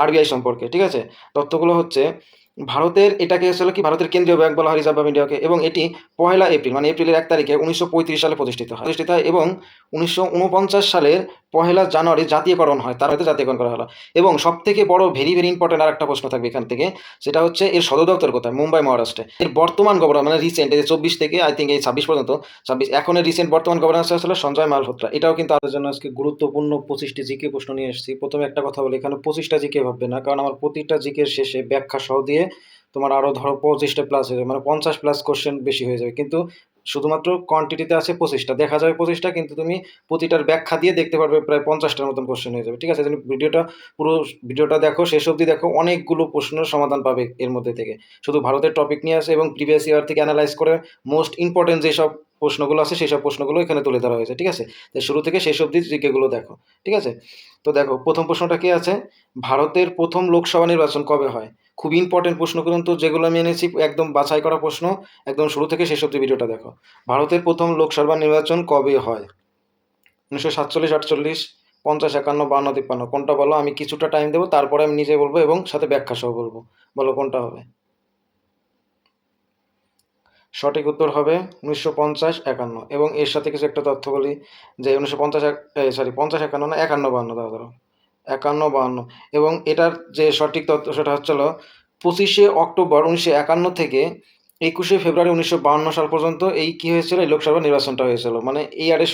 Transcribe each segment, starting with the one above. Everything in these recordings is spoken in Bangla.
আরবিআই সম্পর্কে, ঠিক আছে। তথ্যগুলো হচ্ছে ভারতের, এটাকে আসলে কি ভারতের কেন্দ্রীয় ব্যাংক বলা হয়, রিজার্ভ ব্যাংক অফ ইন্ডিয়াকে, এবং এটি 1 এপ্রিল মানে এপ্রিলের 1 তারিখে 1935 সালে প্রতিষ্ঠিত হয় এবং 1949 সালের 1 জানুয়ারি জাতীয়করণ হয়, তার হয়তো জাতীয়করণ করা হলো। এবং সব থেকে বড় ভেরি ভেরি ইম্পর্টেন্ট আর একটা প্রশ্ন থাকবে এখান থেকে, সেটা হচ্ছে এর সদর দপ্তর কোথায়? মুম্বাই, মহারাষ্ট্রে। এর বর্তমান গভর্নর মানে রিসেন্ট এই 24 থেকে আই থিঙ্ক এই 26 পর্যন্ত, 26 এখনের রিসেন্ট বর্তমান গভর্নর আসলে সঞ্জয় মালহোত্রা। এটাও কিন্তু আপনাদের জন্য আজকে গুরুত্বপূর্ণ 25টি জিকে প্রশ্ন নিয়ে এসেছি। প্রথমে একটা কথা বলি, এখানে 25টা জিকে ভাববে না, কারণ আমার প্রতিটা জিকের শেষে ব্যাখ্যা সহ দিয়ে তোমার আরও ধরো 25টা প্লাস হয়ে যাবে, মানে 50 প্লাস কোশ্চেন বেশি হয়ে যাবে। কিন্তু শুধুমাত্র কোয়ান্টিটিতে আছে 25টা, দেখা যাবে 25টা, কিন্তু তুমি প্রতিটার ব্যাখ্যা দিয়ে দেখতে পারবে প্রায় 50টার মতন কোশ্চেন হয়ে যাবে, ঠিক আছে। তুমি পুরো ভিডিওটা দেখো, শেষ অবধি দেখো, অনেকগুলো প্রশ্নের সমাধান পাবে এর মধ্যে থেকে। শুধু ভারতের টপিক নিয়ে আসে এবং প্রিভিয়াস ইয়ার থেকে অ্যানালাইজ করে মোস্ট ইম্পর্টেন্ট যেসব প্রশ্নগুলো আছে সেই সব প্রশ্নগুলো এখানে তুলে ধরা হয়েছে, ঠিক আছে। তাই শুরু থেকে শেষ অবধি জিকেগুলো দেখো, ঠিক আছে। তো দেখো প্রথম প্রশ্নটা কি আছে, ভারতের প্রথম লোকসভা নির্বাচন কবে হয়? খুব ইম্পর্টেন্ট প্রশ্ন, কিন্তু যেগুলো আমি এনেছি একদম বাছাই করা প্রশ্ন, একদম শুরু থেকে শেষ অবধি ভিডিওটা দেখো। ভারতের প্রথম লোকসভা নির্বাচন কবে হয়? 1947, 48, 50, 51, 52, 53, কোনটা বলো? আমি কিছুটা টাইম দেবো, তারপরে আমি নিজে বলবো এবং সাথে ব্যাখ্যা সহ বলবো। বলো কোনটা হবে? সঠিক উত্তর হবে 1950, 51। এবং এর সাথে কিছু একটা তথ্য বলি, যে 1950, 50, 51 না, 51, 52, ধরো 51, 52। এবং এটার যে সঠিক তথ্য সেটা হচ্ছিল 25শে অক্টোবর 1951 থেকে 21শে ফেব্রুয়ারি 1952 সাল পর্যন্ত এই কী হয়েছিল, এই লোকসভা নির্বাচনটা হয়েছিল। মানে এই আরে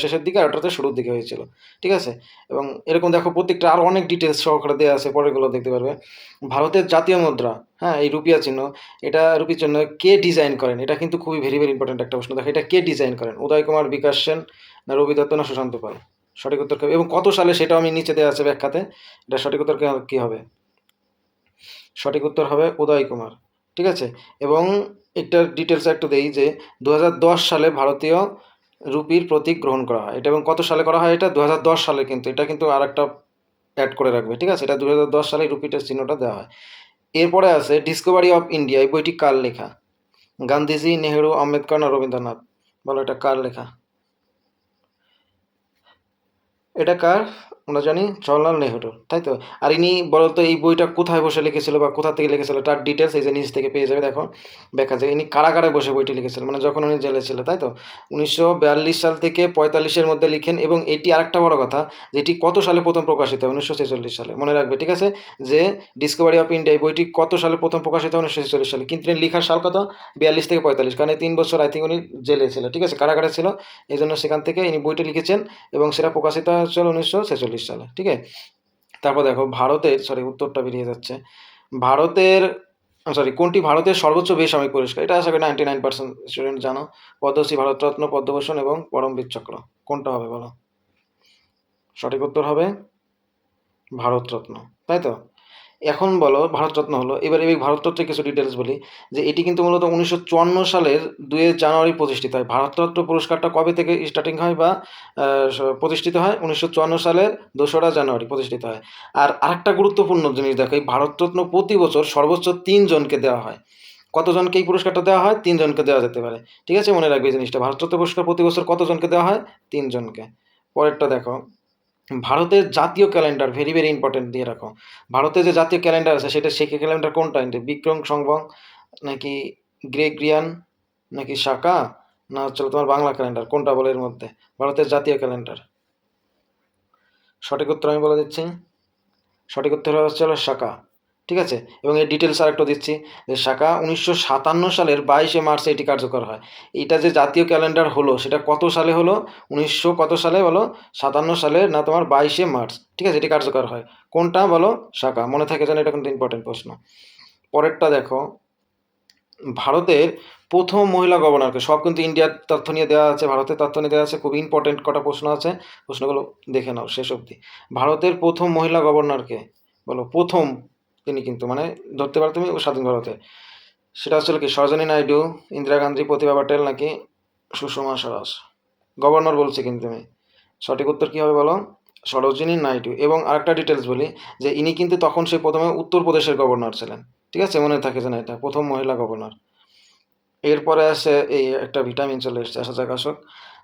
শেষের দিকে আর ওটাতে শুরুর দিকে হয়েছিল, ঠিক আছে। এবং এরকম দেখো প্রত্যেকটা আরও অনেক ডিটেলস সহকারে দেওয়া আছে, পরেরগুলো দেখতে পারবে। ভারতের জাতীয় মুদ্রা, হ্যাঁ, এই রুপিয়া চিহ্ন, এটা রুপির জন্য কে ডিজাইন করেন? এটা কিন্তু খুবই ভেরি ভেরি ইম্পর্টেন্ট একটা প্রশ্ন। দেখো এটা কে ডিজাইন করেন? উদয় কুমার, বিকাশ সেন, না রবি দত্ত, না সুশান্ত পাল? সঠিক উত্তর এবং কত সালে সেটাও আমি নিচে দেওয়া আছে ব্যাখ্যাতে। এটা সঠিক উত্তর কী হবে? সঠিক উত্তর হবে উদয় কুমার, ঠিক আছে। এবং এটার ডিটেলস একটু দেই, যে 2010 সালে ভারতীয় রুপির প্রতীক গ্রহণ করা হয়। এটা এবং কত সালে করা হয়? এটা 2010 সালে, কিন্তু এটা কিন্তু আর একটা অ্যাড করে রাখবে, ঠিক আছে। এটা 2010 সালে রুপিটার চিহ্নটা দেওয়া হয়। এরপরে আছে ডিসকভারি অফ ইন্ডিয়া, এই বইটি কার লেখা? গান্ধীজি, নেহেরু, আম্বেদকর, না রবীন্দ্রনাথ? বলো এটা কার লেখা? এটা কার? আমরা জানি জওয়াহরলাল নেহরু, তাই তো। আর ইনি বলতো এই বইটা কোথায় বসে লিখেছিল বা কোথা থেকে লিখেছিল, তার ডিটেলস এই যে নিচ থেকে পেয়ে যাবে, দেখো ব্যাখ্যা যায় ইনি কারাগারে বসে বইটি লিখেছিলেন, মানে যখন উনি জেলে ছিল, তাই তো। 1942 সাল থেকে 45-এর মধ্যে লিখেন। এবং এটি আরেকটা বড় কথা, যে এটি কত সালে প্রথম প্রকাশিত হয়? 1946 সালে, মনে রাখবে, ঠিক আছে। যে ডিসকভারি অফ ইন্ডিয়া এই বইটি কত সালে প্রথম প্রকাশিত হয়? 1946 সালে। কিন্তু লেখার সাল কত? 42 থেকে 45, কারণ এই 3 বছর আই থিঙ্ক উনি জেলে ছিল, ঠিক আছে, কারাগারে ছিল। এই জন্য সেখান থেকে ইনি বইটি লিখেছেন এবং সেটা প্রকাশিত হচ্ছিল 1946 সালে, ঠিক আছে। তারপর দেখো ভারতের, উত্তরটা বেরিয়ে যাচ্ছে, ভারতের কোনটি ভারতের সর্বোচ্চ বেসামরিক পুরস্কার? এটা আশা করি 99% স্টুডেন্ট জানো। পদ্মশ্রী, ভারতরত্ন, পদ্মভূষণ এবং পরমবীর চক্র। কোনটা হবে বলো? সঠিক উত্তর হবে ভারতরত্ন, তাই তো। এখন বলো, ভারতরত্ন হলো, এবার এই ভারতরত্নের কিছু ডিটেলস বলি, যে এটি কিন্তু মূলত 1954 সালের 2 জানুয়ারি প্রতিষ্ঠিত হয়। ভারতরত্ন পুরস্কারটা কবে থেকে স্টার্টিং হয় বা প্রতিষ্ঠিত হয়? 1954 সালের 2রা জানুয়ারি প্রতিষ্ঠিত হয়। আর আরেকটা গুরুত্বপূর্ণ জিনিস দেখো, এই ভারতরত্ন প্রতি বছর সর্বোচ্চ 3 জনকে দেওয়া হয়। কতজনকে এই পুরস্কারটা দেওয়া হয়? 3 জনকে দেওয়া যেতে পারে, ঠিক আছে, মনে রাখবে এই জিনিসটা। ভারতরত্ন পুরস্কার প্রতি বছর কতজনকে দেওয়া হয়? 3 জনকে। পরেরটা দেখো, ভারতের জাতীয় ক্যালেন্ডার, ভেরি ভেরি ইম্পর্টেন্ট দিয়ে রাখো। ভারতের যে জাতীয় ক্যালেন্ডার আছে সেটা ক্যালেন্ডার কোনটা? বিক্রম সংবৎ, নাকি গ্রেগরিয়ান, নাকি শাকা, না হচ্ছে তোমার বাংলা ক্যালেন্ডার? কোনটা বলে এর মধ্যে? ভারতের জাতীয় ক্যালেন্ডার। সঠিক উত্তর আমি বলে দিচ্ছি, সঠিক উত্তর হচ্ছে শাকা, ঠিক আছে। এবং এর ডিটেলস আর একটু দিচ্ছি, যে শাকা 1957 সালের 22শে মার্চে এটি কার্যকর হয়। এটা যে জাতীয় ক্যালেন্ডার হলো সেটা কত সালে হলো? 1900 কত সালে বলো? 57 সালে, না তোমার 22শে মার্চ, ঠিক আছে, এটি কার্যকর হয়। কোনটা বলো? শাকা, মনে থাকে জানো, এটা কিন্তু ইম্পর্টেন্ট প্রশ্ন। পরেরটা দেখো, ভারতের প্রথম মহিলা গভর্নরকে, সব কিন্তু ইন্ডিয়ার তথ্য নিয়ে দেওয়া আছে, ভারতের তথ্য নিয়ে দেওয়া আছে, খুব ইম্পর্টেন্ট কটা প্রশ্ন আছে, প্রশ্নগুলো দেখে নাও শেষ অবধি। ভারতের প্রথম মহিলা গভর্নরকে বলো, প্রথম, তিনি কিন্তু মানে ধরতে পারো তুমি স্বাধীন ভারতে। সেটা হচ্ছিল কি? সরোজিনী নাইডু, ইন্দিরা গান্ধী, প্রতিভা পাটেল, নাকি সুষমা স্বরাজ? গভর্নর বলছি কিন্তু আমি। সঠিক উত্তর কী হবে বলো? সরোজিনী নাইডু। এবং আরেকটা ডিটেলস বলি, যে ইনি কিন্তু তখন সে প্রথমে উত্তরপ্রদেশের গভর্নর ছিলেন, ঠিক আছে, মনে থাকে যেন, এটা প্রথম মহিলা গভর্নর। এরপরে আসে এই একটা ভিটামিন চলে এসছে, আসা যাক আসুক।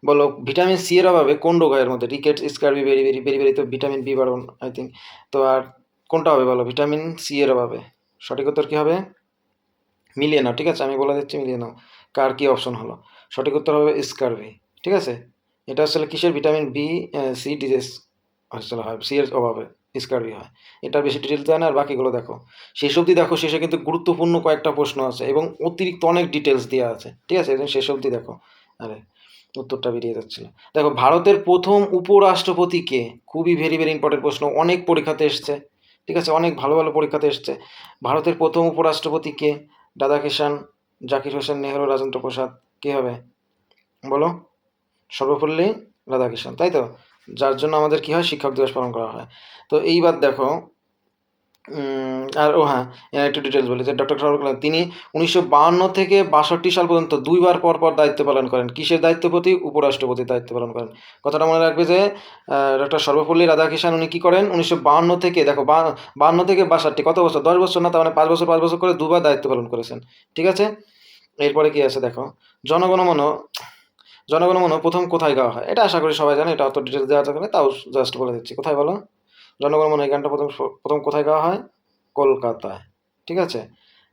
বলো ভিটামিন সি এর অভাবে কোন রোগ হয় এর মধ্যে? রিকেটস, স্কারবি, বেরি বেরি বেরি বেরি, তো ভিটামিন বি বারণ আই থিঙ্ক। তো আর কোনটা হবে বলো? ভিটামিন সি এর অভাবে। সঠিক উত্তর কী হবে? মিলিয়ে নাও, ঠিক আছে, আমি বলে দিচ্ছি, মিলিয়ে নাও কার কী অপশন হলো। সঠিক উত্তর হবে স্কারভি, ঠিক আছে। এটা আসলে কিসের? ভিটামিন বি সি ডিজেস আসলে হয়, সি এর অভাবে স্কারভি হয়। এটার বেশি ডিটেলস দেয় না, আর বাকিগুলো দেখো শেষ অবধি দেখো, শেষে কিন্তু গুরুত্বপূর্ণ কয়েকটা প্রশ্ন আছে এবং অতিরিক্ত অনেক ডিটেলস দেওয়া আছে, ঠিক আছে, একদম শেষ অবধি দেখো। আরে উত্তরটা বেরিয়ে যাচ্ছিল। দেখো ভারতের প্রথম উপরাষ্ট্রপতি কে? খুবই ভেরি ভেরি ইম্পর্টেন্ট প্রশ্ন, অনেক পরীক্ষাতে এসছে, ঠিক আছে, অনেক ভালো ভালো পরীক্ষাতে এসছে। ভারতের প্রথম উপরাষ্ট্রপতি কে? রাধাকিষাণ, জাকির হোসেন নেহরু, রাজেন্দ্র প্রসাদ, কে হবে বলো? সর্বপল্লী রাধাকিষাণ, তাই তো, যার জন্য আমাদের কি হয়, শিক্ষক দিবস পালন করা হয়। তো এইবার দেখো আর ও হ্যাঁ, একটু ডিটেলস বলি যে ডক্টর কালাম তিনি 1952 থেকে 62 সাল পর্যন্ত দুইবার পর পর দায়িত্ব পালন করেন। কিসের দায়িত্বপ্রতি? উপরাষ্ট্রপতির দায়িত্ব পালন করেন। কথাটা মনে রাখবে যে ডক্টর সর্বপল্লী রাধাকৃষ্ণন উনি কী করেন? 1952 থেকে, দেখো 52 থেকে 62, কত বছর? 10 বছর না, তার মানে 5 বছর করে দুবার দায়িত্ব পালন করেছেন, ঠিক আছে। এরপরে কি আছে দেখো, জনগণমন জনগণমন প্রথম কোথায় গাওয়া হয়? এটা আশা করি সবাই জানে, এটা অত ডিটেলস দেওয়া যাবে না, তাও জাস্ট বলে দিচ্ছি। কোথায় বলো? জনগণমন এই গানটা প্রথম প্রথম কোথায় গাওয়া হয়? কলকাতায়, ঠিক আছে।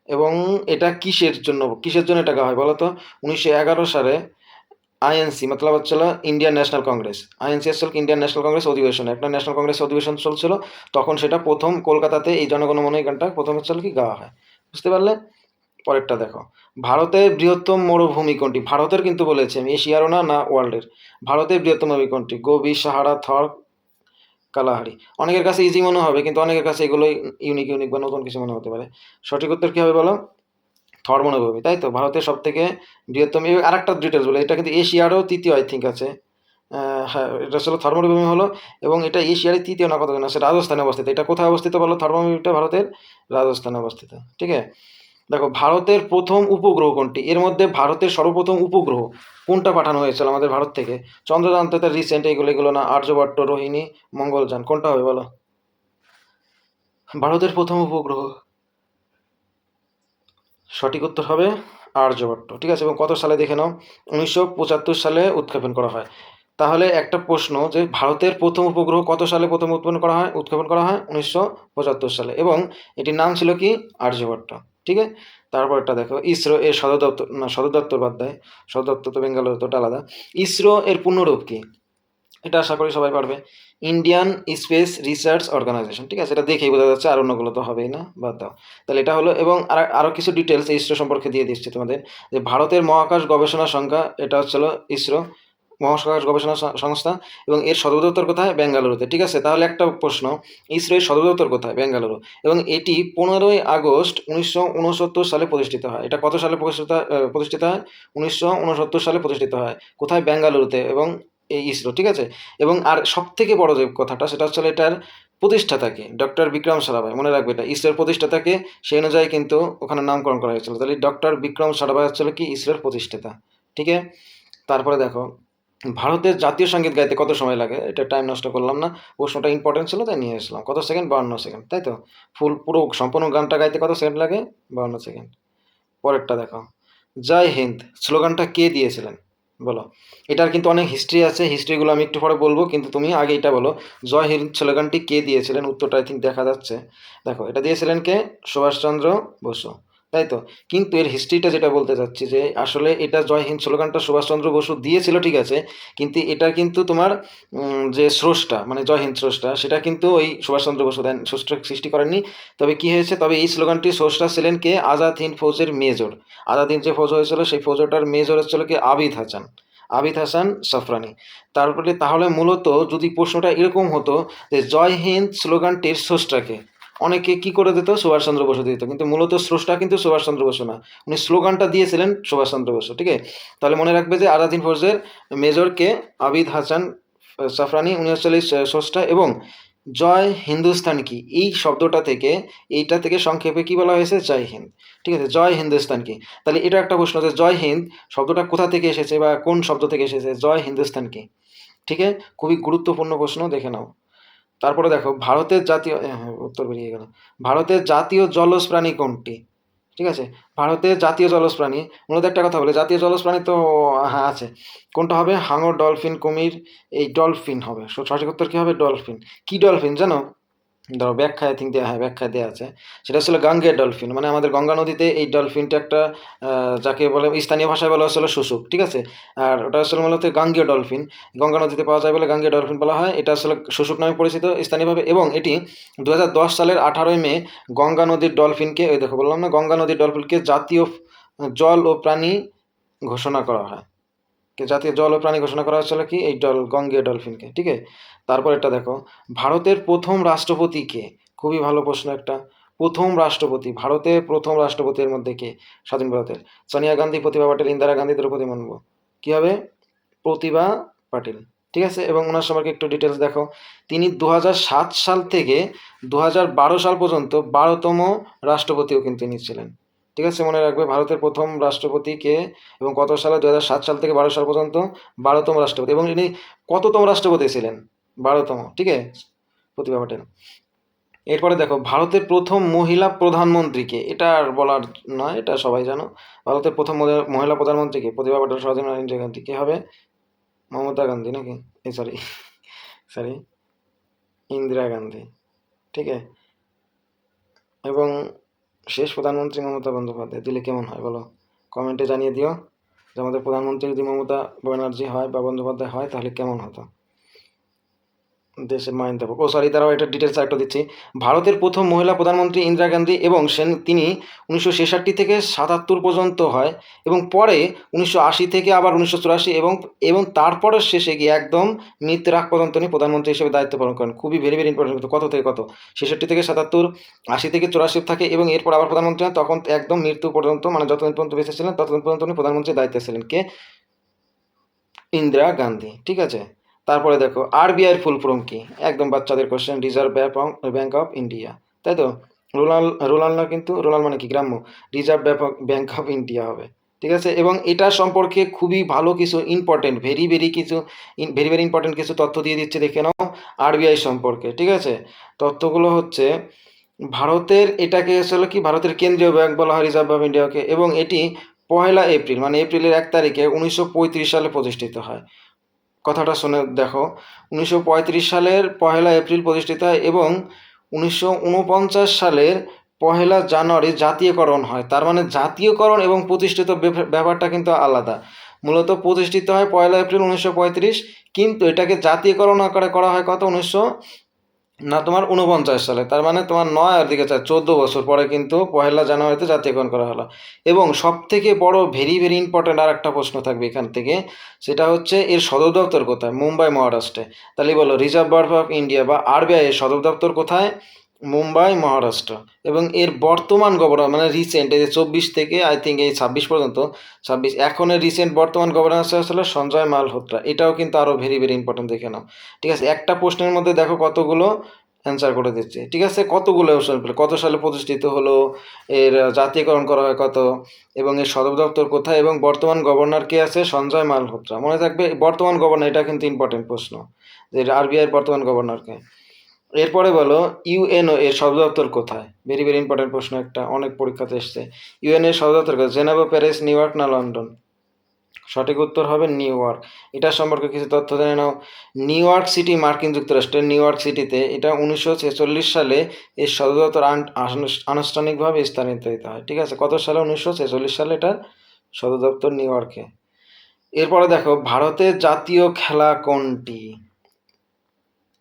এবং এটা কিসের জন্য এটা গাওয়া হয় বলো তো? 1911 সালে আইএনসি মতলব হচ্ছিল ইন্ডিয়ান ন্যাশনাল কংগ্রেস, আইএনসি হচ্ছিল ইন্ডিয়ান ন্যাশনাল কংগ্রেস অধিবেশন, একটা ন্যাশনাল কংগ্রেস অধিবেশন চলছিল, তখন সেটা প্রথম কলকাতাতে এই জনগণমন এই গানটা প্রথম হচ্ছিল কি গাওয়া হয়, বুঝতে পারলে। পরেরটা দেখো, ভারতের বৃহত্তম মরুভূমি কোনটি? ভারতের কিন্তু বলেছি আমি, এশিয়ারও না, না ওয়ার্ল্ডের। ভারতের বৃহত্তম মরুভূমি কোনটি? গোবি, সাহারা, থর, কালাহারি। অনেকের কাছে ইজি মনে হবে, কিন্তু অনেকের কাছে এগুলোই ইউনিক ইউনিক বা নতুন কিছু মনে হতে পারে। সঠিক উত্তর কী হবে বলো? থর মরুভূমি, তাই তো, ভারতের সব থেকে বৃহত্তম। আর একটা ডিটেলস বলে, এটা কিন্তু এশিয়ারও তৃতীয় আই থিঙ্ক আছে। হ্যাঁ, এটা আসলে থর মরুভূমি হলো, এবং এটা এশিয়ার তৃতীয় না কত না, সেটা রাজস্থানে অবস্থিত। এটা কোথায় অবস্থিত বলো? থর মরুভূমিটা ভারতের রাজস্থানে অবস্থিত, ঠিক আছে। দেখো ভারতের প্রথম উপগ্রহ কোনটি? এর মধ্যে ভারতের সর্বপ্রথম উপগ্রহ কোনটা পাঠানো হয়েছিল আমাদের ভারত থেকে? চন্দ্রযান তো রিসেন্ট, এগুলো না, আর্যভট্ট, রোহিণী, মঙ্গলযান, কোনটা হবে বলো? ভারতের প্রথম উপগ্রহ সঠিক উত্তর হবে আর্যভট্ট, ঠিক আছে। এবং কত সালে দেখে নাও? 1975 সালে উৎক্ষেপণ করা হয়। তাহলে একটা প্রশ্ন, যে ভারতের প্রথম উপগ্রহ কত সালে প্রথম উৎক্ষেপণ করা হয়? 1975 সালে, এবং এটির নাম ছিল কি? আর্যভট্ট, ঠিক আছে। তারপরটা দেখো, ইসরো এর সদর দপ্তর, না সদর দপ্তর বাদ দেয়, সদর দপ্তর তো বেঙ্গালুরু, তো ওটা আলাদা। ইসরো এর পূর্ণরূপ কি? এটা আশা করি সবাই পারবে, ইন্ডিয়ান স্পেস রিসার্চ অর্গানাইজেশন, ঠিক আছে, এটা দেখেই বোঝা যাচ্ছে, আর অন্যগুলো তো হবেই না, বাদ দাও। তাহলে এটা হলো, এবং আরও কিছু ডিটেলস ইসরো সম্পর্কে দিয়ে দিচ্ছি তোমাদের, যে ভারতের মহাকাশ গবেষণা সংখ্যা, এটা হচ্ছিল ইসরো মহাকাশ গবেষণা সংস্থা, এবং এর সদর দপ্তর কোথায়? বেঙ্গালুরুতে, ঠিক আছে। তাহলে একটা প্রশ্ন, ইসরো এর সদর দপ্তর কোথায়? বেঙ্গালুরু, এবং এটি 15ই আগস্ট 1969 সালে প্রতিষ্ঠিত হয়। এটা কত সালে প্রতিষ্ঠিত হয়? 1969 সালে প্রতিষ্ঠিত হয়। কোথায়? বেঙ্গালুরুতে, এবং এই ইসরো, ঠিক আছে। এবং আর সব থেকে বড় যে কথাটা, সেটা হচ্ছে এটার প্রতিষ্ঠাতাকে ডক্টর বিক্রম সারাভাই, মনে রাখবে এটা, ইসরোর প্রতিষ্ঠাতাকে, সেই অনুযায়ী কিন্তু ওখানে নামকরণ করা হয়েছিল। তাহলে ডক্টর বিক্রম সারাভাই হচ্ছিল কি? ইসরোর প্রতিষ্ঠাতা, ঠিক আছে। তারপরে দেখো, ভারতের জাতীয় সঙ্গীত গাইতে কত সময় লাগে? এটা টাইম নষ্ট করলাম না, প্রশ্নটা ইম্পর্টেন্ট ছিল তাই নিয়ে এসলাম। কত সেকেন্ড? 52 সেকেন্ড, তাই তো। পুরো সম্পূর্ণ গানটা গাইতে কত সেকেন্ড লাগে? 52 সেকেন্ড। পরেরটা দেখো, জয় হিন্দ স্লোগানটা কে দিয়েছিলেন বলো? এটার কিন্তু অনেক হিস্ট্রি আছে, হিস্ট্রিগুলো আমি একটু পরে বলবো, কিন্তু তুমি আগে এটা বলো, জয় হিন্দ স্লোগানটি কে দিয়েছিলেন? উত্তরটা আই থিঙ্ক দেখা যাচ্ছে, দেখো এটা দিয়েছিলেন কে? সুভাষচন্দ্র বসু, তাই তো। কিন্তু এর হিস্ট্রিটা যেটা বলতে চাচ্ছি, যে আসলে এটা জয় হিন্দ স্লোগানটা সুভাষচন্দ্র বসু দিয়েছিল, ঠিক আছে, কিন্তু এটা কিন্তু তোমার যে স্রষ্টা, মানে জয় হিন্দ স্রষ্টা, সেটা কিন্তু ওই সুভাষচন্দ্র বসু দেন, স্রষ্টা সৃষ্টি করেননি। তবে কি হয়েছে, তবে এই স্লোগানটি স্রষ্টা ছিলেন কে? আজাদ হিন্দ ফৌজের মেজর। আজাদ হিন্দ যে ফৌজ হয়েছিল, সেই ফৌজটার মেজর হচ্ছিল কি? আবিদ হাসান সাফরানি। তারপরে তাহলে মূলত যদি প্রশ্নটা এরকম হতো, যে জয় হিন্দ স্লোগানটির স্রষ্টাকে, অনেকে কি করে দিত? সুভাষচন্দ্র বসু দিত, কিন্তু মূলত স্রষ্টা কিন্তু সুভাষচন্দ্র বসু না, উনি স্লোগানটা দিয়েছিলেন সুভাষচন্দ্র বসু, ঠিক আছে। তাহলে মনে রাখবে যে আজাদ হিন্দ ফৌজের মেজরকে আবিদ হাসান সাফরানি, উনি হচ্ছিল এই স্রষ্টা। এবং জয় হিন্দুস্তান কি, এই শব্দটা থেকে, এইটা থেকে সংক্ষেপে কি বলা হয়েছে? জয় হিন্দ, ঠিক আছে। জয় হিন্দুস্তান কি, তাহলে এটা একটা প্রশ্ন, যে জয় হিন্দ শব্দটা কোথা থেকে এসেছে, বা কোন শব্দ থেকে এসেছে? জয় হিন্দুস্তান কি, ঠিক আছে। খুবই গুরুত্বপূর্ণ প্রশ্ন, দেখে নাও। তারপরে দেখো, ভারতের জাতীয়, হ্যাঁ উত্তর বেরিয়ে গেল, ভারতের জাতীয় জলজ প্রাণী কোনটি? ঠিক আছে, ভারতের জাতীয় জলজ প্রাণী, মূলত একটা কথা বলে, জাতীয় জলজ প্রাণী তো হ্যাঁ আছে, কোনটা হবে? হাঙর, ডলফিন, কুমির, এই ডলফিন হবে। সঠিক উত্তর কী হবে? ডলফিন। কি ডলফিন জানো? ধরো ব্যাখ্যা আই থিঙ্ক দেওয়া, হ্যাঁ ব্যাখ্যা দেওয়া আছে। সেটা হচ্ছিল গাঙ্গেয় ডলফিন, মানে আমাদের গঙ্গা নদীতে এই ডলফিনটা একটা যাকে বলে স্থানীয় ভাষায় বলা হচ্ছিল শুশুক, ঠিক আছে। আর ওটা আসলে মূলত গাঙ্গেয় ডলফিন, গঙ্গা নদীতে পাওয়া যায় বলে গাঙ্গেয় ডলফিন বলা হয়। এটা আসলে শুশুক নামে পরিচিত স্থানীয়ভাবে, এবং এটি 2010 সালের 18 মে গঙ্গা নদীর ডলফিনকে, ওই দেখো বললাম না, গঙ্গা নদীর ডলফিনকে জাতীয় জল ও প্রাণী ঘোষণা করা হয়। জাতীয় জল ও প্রাণী ঘোষণা করা হচ্ছিল কি এই গঙ্গেয় ডলফিনকে, ঠিক আছে। তারপর এটা দেখো, ভারতের প্রথম রাষ্ট্রপতি কে? খুবই ভালো প্রশ্ন একটা। প্রথম রাষ্ট্রপতি, ভারতের প্রথম রাষ্ট্রপতির মধ্যে কে স্বাধীন ভারতের? সোনিয়া গান্ধী, প্রতিভা পাটিল, ইন্দিরা গান্ধী, দ্রৌপদী মুর্মু। কি হবে? প্রতিভা পাটিল, ঠিক আছে। এবং ওনার সম্পর্কে একটু ডিটেলস দেখো। তিনি 2007 সাল থেকে 2012 সাল পর্যন্ত 12তম রাষ্ট্রপতিও কিন্তু তিনি ছিলেন, ঠিক আছে। মনে রাখবে ভারতের প্রথম রাষ্ট্রপতি কে এবং কত সালে? 2007 সাল থেকে 12 সাল পর্যন্ত 12তম রাষ্ট্রপতি। এবং ইনি কততম রাষ্ট্রপতি ছিলেন? 12তম, ঠিক আছে, প্রতিভা পাটিল। এরপরে দেখো, ভারতের প্রথম মহিলা প্রধানমন্ত্রীকে, এটা আর বলার নয়, এটা সবাই জানো। ভারতের প্রথম মহিলা প্রধানমন্ত্রীকে? প্রতিভা পাটিল, সরোজিনী ইন্দিরা গান্ধী। কে হবে? মমতা গান্ধী নাকি? এই সরি সরি ইন্দিরা গান্ধী, ঠিক আছে। এবং শেষ প্রধানমন্ত্রী মমতা বন্দ্যোপাধ্যায়। দিলে কেমন হয় বলো? কমেন্টে জানিয়ে দিও যে আমাদের প্রধানমন্ত্রী যদি মমতা ব্যানার্জি হয় বা বন্দ্যোপাধ্যায় হয় তাহলে কেমন হতো দেশের মাইন্ড দেবো। ও সরি, তারাও এটা ডিটেলস একটা দিচ্ছি। ভারতের প্রথম মহিলা প্রধানমন্ত্রী ইন্দিরা গান্ধী, এবং তিনি 1966 থেকে 77 পর্যন্ত হয়, এবং পরে 1980 থেকে আবার 1984, এবং তারপরে শেষে গিয়ে একদম মৃত্যুর আগ পর্যন্ত তিনি প্রধানমন্ত্রী হিসেবে দায়িত্ব পালন করেন। খুবই ভেরি ভেরি ইম্পর্টেন্ট। কত থেকে কত? 66 থেকে 77, 80 থেকে 84 থাকে, এবং এরপর আবার প্রধানমন্ত্রী হন, তখন একদম মৃত্যু পর্যন্ত, মানে যতদিন পর্যন্ত বেঁচে ছিলেন ততদিন পর্যন্ত উনি প্রধানমন্ত্রীর দায়িত্বে ছিলেন। কে? ইন্দিরা গান্ধী, ঠিক আছে। তারপরে দেখো, আরবিআইয়ের ফুল ফর্ম কি? একদম বাচ্চাদের question. Reserve bank of India, তাই তো। রুরাল না, কিন্তু রুরাল মানে কি? গ্রাম্য। রিজার্ভ ব্যাংক অফ ইন্ডিয়া হবে, ঠিক আছে। এবং এটা সম্পর্কে খুবই ভালো কিছু ইম্পর্টেন্ট, ভেরি ভেরি কিছু ভেরি ভেরি ইম্পর্টেন্ট কিছু তথ্য দিয়ে দিচ্ছে, দেখে নাও আরবিআই সম্পর্কে, ঠিক আছে। তথ্যগুলো হচ্ছে, ভারতের এটাকে আসলে কি ভারতের কেন্দ্রীয় ব্যাংক বলা হয়, রিজার্ভ অফ ইন্ডিয়াকে, এবং এটি 1 এপ্রিল, মানে এপ্রিলের 1 তারিখে 1935 সালে প্রতিষ্ঠিত হয়। কথাটা শুনে দেখো, 1935 সালের 1 এপ্রিল প্রতিষ্ঠিত হয়, এবং 1949 সালের 1 জানুয়ারি জাতীয়করণ হয়। তার মানে জাতীয়করণ এবং প্রতিষ্ঠিত ব্যাপারটা কিন্তু আলাদা। মূলত প্রতিষ্ঠিত হয় 1 এপ্রিল 1935, কিন্তু এটাকে জাতীয়করণ আকারে করা হয় কত? 49 সালে। তার মানে তোমার 9 আর দিকে 4, 14 বছর পরে কিন্তু 1 জানুয়ারিতে জাতীয়করণ করা হলো। এবং সব থেকে বড় ভেরি ভেরি ইম্পর্টেন্ট আর একটা প্রশ্ন থাকবে এখান থেকে, সেটা হচ্ছে এর সদর দপ্তর কোথায়? মুম্বাই, মহারাষ্ট্রে। তাহলে বলো, রিজার্ভ ব্যাংক অফ ইন্ডিয়া বা আরবিআই এর সদর দপ্তর কোথায়? মুম্বাই, মহারাষ্ট্র। এবং এর বর্তমান গভর্নর, মানে রিসেন্ট, এই যে 24 থেকে আই থিঙ্ক এই 26 পর্যন্ত, 26 এখনের রিসেন্ট বর্তমান গভর্নর আসলে সঞ্জয় মালহোত্রা। এটাও কিন্তু আরও ভেরি ভেরি ইম্পর্টেন্ট, দেখে নাও, ঠিক আছে। একটা প্রশ্নের মধ্যে দেখো কতগুলো অ্যান্সার করে দিচ্ছে, ঠিক আছে। কতগুলো অপশন পেলে, কত সালে প্রতিষ্ঠিত হলো, এর জাতীয়করণ করা হয় কত, এবং এর সদর দপ্তর কোথায়, এবং বর্তমান গভর্নর কে আছে? সঞ্জয় মালহোত্রা। মনে থাকবে বর্তমান গভর্নর, এটা কিন্তু ইম্পর্টেন্ট প্রশ্ন, যে আরবিআই এর বর্তমান গভর্নরকে। এরপরে বলো, ইউএনও এর সদর দপ্তর কোথায়? ভেরি ভেরি ইম্পর্টেন্ট প্রশ্ন একটা, অনেক পরীক্ষাতে এসছে। ইউএনও এর সদর দপ্তর কোথায়? জেনেভা, প্যারিস, নিউ ইয়র্ক না লন্ডন? সঠিক উত্তর হবে নিউ ইয়র্ক। এটা সম্পর্কে কিছু তথ্য জেনে নাও। নিউ ইয়র্ক সিটি, মার্কিন যুক্তরাষ্ট্রের নিউ ইয়র্ক সিটিতে, এটা 1946 সালে এর সদর দপ্তর আনুষ্ঠানিকভাবে স্থানান্তরিত হয়, ঠিক আছে। কত সালে? 1946 সালে এটার সদর দপ্তর নিউ ইয়র্কে। এরপরে দেখো, ভারতের জাতীয় খেলা কোনটি?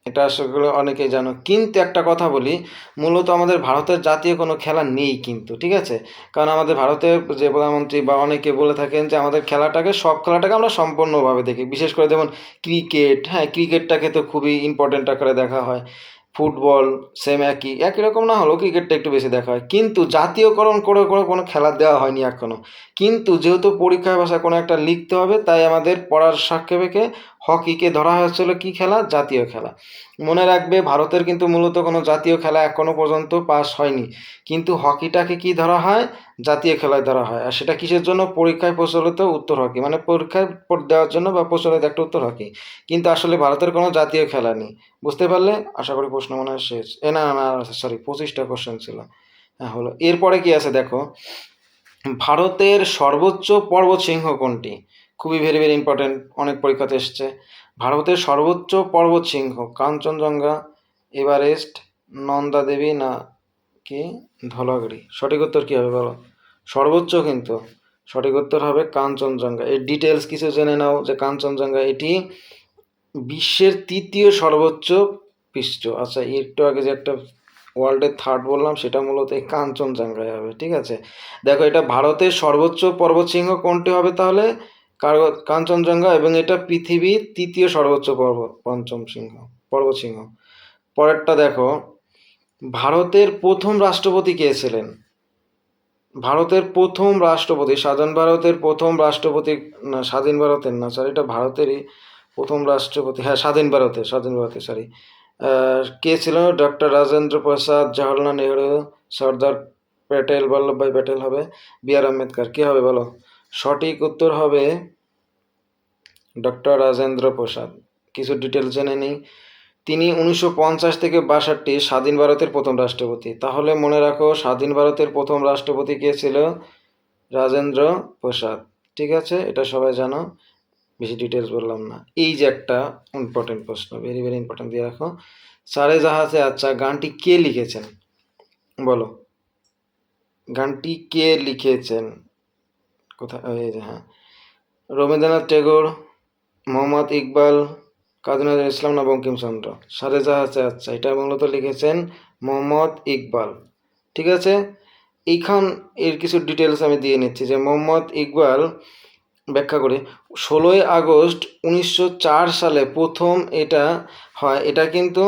এটা আসলে অনেকেই জানো, কিন্তু একটা কথা বলি, মূলত আমাদের ভারতের জাতীয় কোনো খেলা নেই কিন্তু, ঠিক আছে। কারণ আমাদের ভারতের যে প্রধানমন্ত্রী বা অনেকে বলে থাকেন যে আমাদের খেলাটাকে, সব খেলাটাকে আমরা সম্পূর্ণভাবে দেখি, বিশেষ করে যেমন ক্রিকেট, হ্যাঁ ক্রিকেটটাকে তো খুবই ইম্পর্টেন্ট আকারে দেখা হয়। ফুটবল সেম একই একই রকম না হলেও ক্রিকেটটা একটু বেশি দেখা হয়, কিন্তু জাতীয়করণ করে করে কোনো খেলা দেওয়া হয়নি এখনও। কিন্তু যেহেতু পরীক্ষায় ভাষায় কোনো একটা লিখতে হবে, তাই আমাদের পড়ার সাপেক্ষে হকিকে ধরা হয়েছিল কি খেলা? জাতীয় খেলা। মনে রাখবে, ভারতের কিন্তু মূলত কোনো জাতীয় খেলা এখনও পর্যন্ত পাস হয়নি, কিন্তু হকিটাকে কি ধরা হয়? জাতীয় খেলায় ধরা হয়। আর সেটা কিসের জন্য? পরীক্ষায় প্রচলিত উত্তর হকি, মানে পরীক্ষায় দেওয়ার জন্য বা প্রচলিত একটা উত্তর হকি, কিন্তু আসলে ভারতের কোনো জাতীয় খেলা নেই। বুঝতে পারলে? আশা করি প্রশ্ন মনে হয় শেষ। না না না, সরি, 25টা কোশ্চেন ছিল। হ্যাঁ হলো। এরপরে কি আছে দেখো, ভারতের সর্বোচ্চ পর্বতশৃঙ্গ কোনটি? খুবই ভেরি ভেরি ইম্পর্টেন্ট, অনেক পরীক্ষাতে এসছে। ভারতের সর্বোচ্চ পর্বতশৃঙ্গ কাঞ্চনজঙ্ঘা, এভারেস্ট, নন্দা দেবী না কি ধলাগড়ি? সঠিক উত্তর কী হবে বলো? সর্বোচ্চ কিন্তু সঠিক উত্তর হবে কাঞ্চনজঙ্ঘা। এর ডিটেলস কিছু জেনে নাও যে কাঞ্চনজঙ্ঘা এটি বিশ্বের তৃতীয় সর্বোচ্চ পৃষ্ঠ। আচ্ছা, একটু আগে যে একটা ওয়ার্ল্ডের থার্ড বললাম সেটা মূলত এই কাঞ্চনজঙ্ঘায় হবে। ঠিক আছে, দেখো এটা ভারতের সর্বোচ্চ পর্বতশৃঙ্গ কোনটি হবে তাহলে? কাঞ্চনজঙ্ঘা, এবং এটা পৃথিবীর তৃতীয় সর্বোচ্চ পর্বতশৃঙ্গ। পরেরটা দেখো, ভারতের প্রথম রাষ্ট্রপতি কে ছিলেন? ভারতের প্রথম রাষ্ট্রপতি, স্বাধীন ভারতের প্রথম রাষ্ট্রপতি, না স্বাধীন ভারতের না, সরি এটা ভারতেরই প্রথম রাষ্ট্রপতি, হ্যাঁ স্বাধীন ভারতের সরি। কে ছিল? ডক্টর রাজেন্দ্র প্রসাদ, জওহরলাল নেহরু, সর্দার প্যাটেল, বল্লভভাই প্যাটেল হবে, বি আর আম্বেদকর। কী হবে বলো? সঠিক উত্তর হবে ডক্টর রাজেন্দ্র প্রসাদ। কিছু ডিটেলস জেনে নিই। তিনি 1950 থেকে 62 স্বাধীন ভারতের প্রথম রাষ্ট্রপতি। তাহলে মনে রাখো, স্বাধীন ভারতের প্রথম রাষ্ট্রপতি কে ছিল? রাজেন্দ্র প্রসাদ। ঠিক আছে, এটা সবাই জানো, বেশি ডিটেলস বললাম না। এই যে একটা ইম্পর্টেন্ট প্রশ্ন, ভেরি ভেরি ইম্পর্টেন্ট, দিয়ে রাখো। সারে জাহাজে আচ্ছা গানটি কে লিখেছেন বলো? গানটি কে লিখেছেন? কোথায়? এই যে হ্যাঁ, রবীন্দ্রনাথ টেগোর, মোহাম্মদ ইকবাল, কাজী নজরুল ইসলাম না বঙ্কিমচন্দ্র? সারে জাহাজে আচ্ছা এটা মূলত লিখেছেন মোহাম্মদ ইকবাল। ঠিক আছে, এইখান এর কিছু ডিটেলস আমি দিয়ে নিচ্ছি যে মোহাম্মদ ইকবাল ব্যাখ্যা করে 16ই আগস্ট 1904 সালে প্রথম এটা হয়। এটা কিন্তু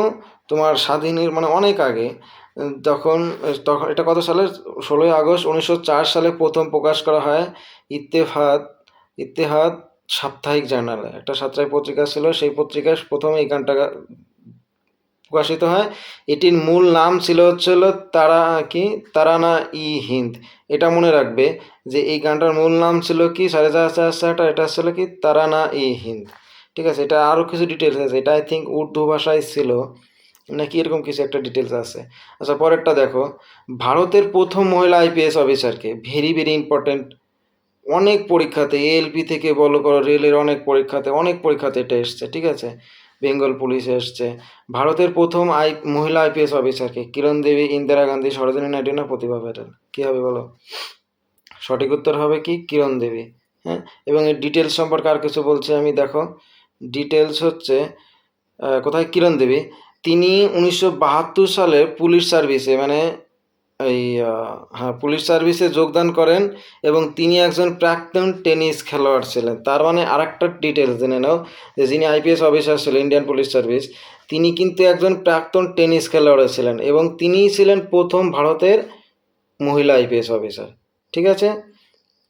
তোমার স্বাধীনের মানে অনেক আগে, তখন তখন এটা কত সালে? 16ই আগস্ট 1904 সালে প্রথম প্রকাশ করা হয় ইত্তেহাদ সাপ্তাহিক জার্নালে। একটা সাপ্তাহিক পত্রিকা ছিল, সেই পত্রিকায় প্রথমে এই গানটা প্রকাশিত হয়। এটির মূল নাম ছিল তারানা ই হিন্দ। এটা মনে রাখবে যে এই গানটার মূল নাম ছিল কি? সারে জাহাজটা এটা ছিল কি? তারানা ই হিন্দ। ঠিক আছে, এটা আরও কিছু ডিটেলস আছে, এটা আই থিঙ্ক উর্দু ভাষায় ছিল নাকি এরকম কিছু একটা ডিটেলস আছে। আচ্ছা পরেরটা দেখো, ভারতের প্রথম মহিলা আইপিএস অফিসারকে? ভেরি ভেরি ইম্পর্টেন্ট, অনেক পরীক্ষাতে এএলপি থেকে বলো করো, রেলের অনেক পরীক্ষাতে এটা এসছে। ঠিক আছে, বেঙ্গল পুলিশে এসছে। ভারতের প্রথম মহিলা আইপিএস অফিসারকে? কিরণ দেবী, ইন্দিরা গান্ধী, সরোজিনী নাইডু না প্রতিভা প্যাটেল? কী হবে বলো? সঠিক উত্তর হবে কি? কিরণ দেবী। হ্যাঁ, এবং এর ডিটেলস সম্পর্কে আর কিছু বলছি আমি, দেখো ডিটেলস হচ্ছে কোথায় কিরণ দেবী, তিনি 1972 সালে পুলিশ সার্ভিসে মানে এই হ্যাঁ পুলিশ সার্ভিসে যোগদান করেন, এবং তিনি একজন প্রাক্তন টেনিস খেলোয়াড় ছিলেন। তার মানে আর একটা ডিটেলস জেনে নাও যে যিনি আইপিএস অফিসার ছিলেন ইন্ডিয়ান পুলিশ সার্ভিস, তিনি কিন্তু একজন প্রাক্তন টেনিস খেলোয়াড় ছিলেন, এবং তিনিই ছিলেন প্রথম ভারতের মহিলা আইপিএস অফিসার। ঠিক আছে,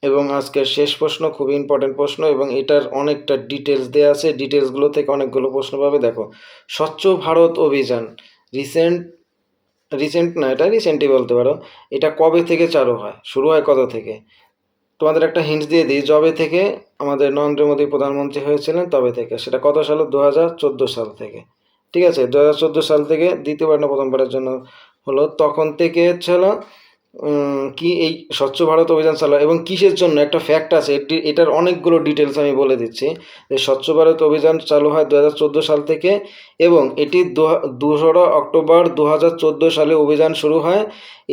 এবং আজকের শেষ প্রশ্ন খুবই ইম্পর্টেন্ট প্রশ্ন, এবং এটার অনেকটা ডিটেলস দেওয়া আছে, ডিটেলসগুলো থেকে অনেকগুলো প্রশ্ন পাবে। দেখো, স্বচ্ছ ভারত অভিযান রিসেন্ট না, এটা রিসেন্টই বলতে পারো, এটা কবে থেকে চালু হয়? শুরু হয় কত থেকে? তোমাদের একটা হিন্টস দিয়ে দিই, যবে থেকে আমাদের নরেন্দ্র মোদী প্রধানমন্ত্রী হয়েছিলেন তবে থেকে। সেটা কত সালে? 2014 সাল থেকে। ঠিক আছে, 2014 সাল থেকে দ্বিতীয়বার না প্রথমবারের জন্য হলো, তখন থেকে হলো কি এই স্বচ্ছ ভারত অভিযান চালু, এবং কিসের জন্য একটা ফ্যাক্ট আছে, এটার অনেকগুলো ডিটেলস আমি বলে দিচ্ছি। যে স্বচ্ছ ভারত অভিযান চালু হয় 2014 সাল থেকে, এবং এটি 2 অক্টোবর 2014 সালে অভিযান শুরু হয়।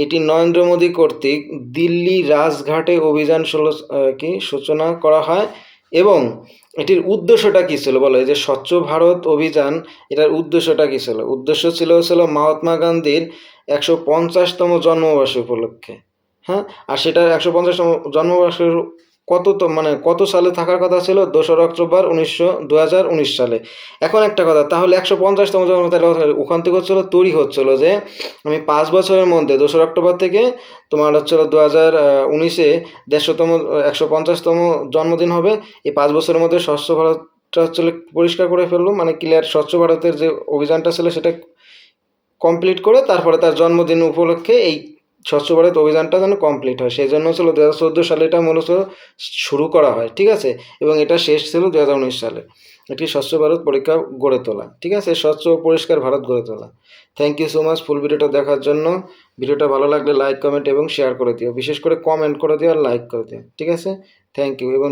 এটি নরেন্দ্র মোদী কর্তৃক দিল্লি রাজঘাটে অভিযান সূচনা করা হয়। এবং এটির উদ্দেশ্যটা কী ছিল বলো? এই যে স্বচ্ছ ভারত অভিযান, এটার উদ্দেশ্যটা কী ছিল? উদ্দেশ্য ছিল মহাত্মা গান্ধীর 150তম জন্মবার্ষিকী উপলক্ষে। হ্যাঁ, আর সেটা 150তম জন্মবার্ষিকীর কত সালে থাকার কথা ছিল? 2 অক্টোবর 2019 সালে। এখন একটা কথা, তাহলে 150তম জন্ম, তাহলে ওখান থেকে তৈরি হচ্ছিল যে আমি 5 বছরের মধ্যে 2 অক্টোবর থেকে তোমার 2019-এ 150তম জন্মদিন হবে। এই 5 বছরের মধ্যে স্বচ্ছ ভারতটা পরিষ্কার করে ফেললো, মানে ক্লিয়ার, স্বচ্ছ ভারতের যে অভিযানটা ছিল সেটা কমপ্লিট করে তারপরে তার জন্মদিন উপলক্ষে এই স্বচ্ছ ভারত অভিযানটা যেন কমপ্লিট হয়, সেই জন্য 2014 সালে এটা মূলত শুরু করা হয়। ঠিক আছে, এবং এটা শেষ ছিল 2019 সালে। এটি স্বচ্ছ ভারত পরীক্ষা গড়ে তোলা। ঠিক আছে, স্বচ্ছ পরিষ্কার ভারত গড়ে তোলা। থ্যাংক ইউ সো মাচ ফুল ভিডিওটা দেখার জন্য। ভিডিওটা ভালো লাগলে লাইক, কমেন্ট এবং শেয়ার করে দিও, বিশেষ করে কমেন্ট করে দিও আর লাইক করে দিও। ঠিক আছে, থ্যাংক ইউ। এবং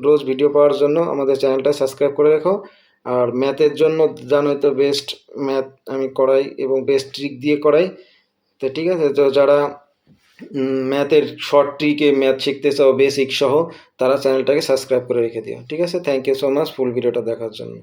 রোজ ভিডিও পাওয়ার জন্য আমাদের চ্যানেলটা সাবস্ক্রাইব করে রেখো। আর ম্যাথের জন্য জানোই তো বেস্ট ম্যাথ আমি করাই এবং বেস্ট ট্রিক দিয়ে করাই। তো ঠিক আছে, তো যারা ম্যাথের শর্ট ট্রিকে ম্যাথ শিখতে চাও বেসিক সহ, তারা চ্যানেলটাকে সাবস্ক্রাইব করে রেখে দিও। ঠিক আছে, থ্যাংক ইউ সো মাচ ফুল ভিডিওটা দেখার জন্য।